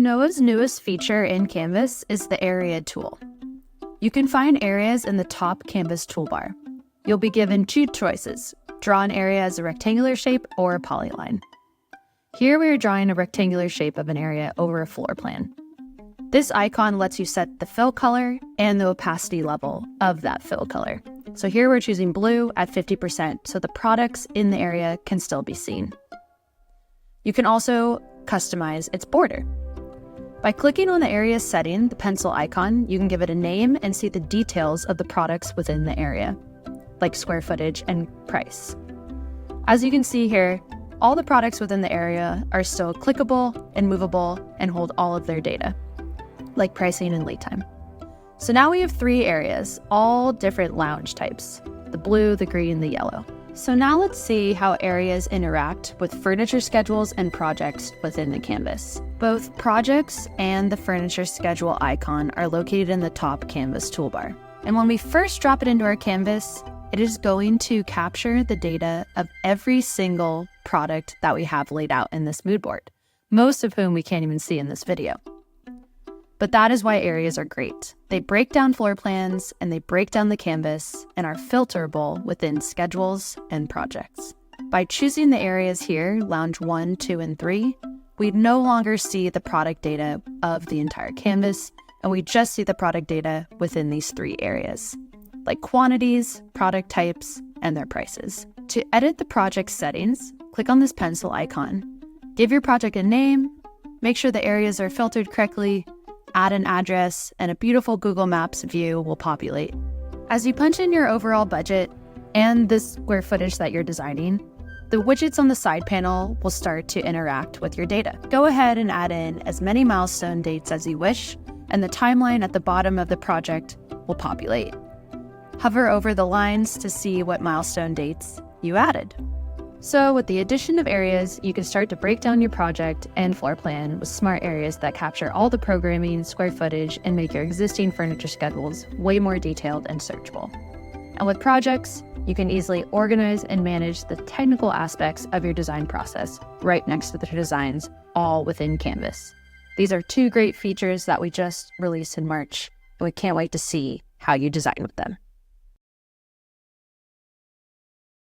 Kanoa's newest feature in Canvas is the Area tool. You can find areas in the top Canvas toolbar. You'll be given two choices: draw an area as a rectangular shape or a polyline. Here we are drawing a rectangular shape of an area over a floor plan. This icon lets you set the fill color and the opacity level of that fill color. So here we're choosing blue at 50% so the products in the area can still be seen. You can also customize its border. By clicking on the area setting, the pencil icon, you can give it a name and see the details of the products within the area, like square footage and price. As you can see here, all the products within the area are still clickable and movable and hold all of their data, like pricing and lead time. So now we have 3 areas, all different lounge types: the blue, the green, the yellow. So now let's see how areas interact with furniture schedules and projects within the canvas. Both projects and the furniture schedule icon are located in the top Canvas toolbar. And when we first drop it into our canvas, it is going to capture the data of every single product that we have laid out in this mood board, most of whom we can't even see in this video. But that is why areas are great. They break down floor plans and they break down the canvas and are filterable within schedules and projects. By choosing the areas here, Lounge 1, 2, and 3, we no longer see the product data of the entire canvas, and we just see the product data within these 3 areas, like quantities, product types, and their prices. To edit the project settings, click on this pencil icon. Give your project a name, make sure the areas are filtered correctly, add an address, and a beautiful Google Maps view will populate. As you punch in your overall budget and the square footage that you're designing, the widgets on the side panel will start to interact with your data. Go ahead and add in as many milestone dates as you wish, and the timeline at the bottom of the project will populate. Hover over the lines to see what milestone dates you added. So with the addition of areas, you can start to break down your project and floor plan with smart areas that capture all the programming, square footage, and make your existing furniture schedules way more detailed and searchable. And with projects, you can easily organize and manage the technical aspects of your design process right next to the designs, all within Canvas. These are 2 great features that we just released in March, and we can't wait to see how you design with them.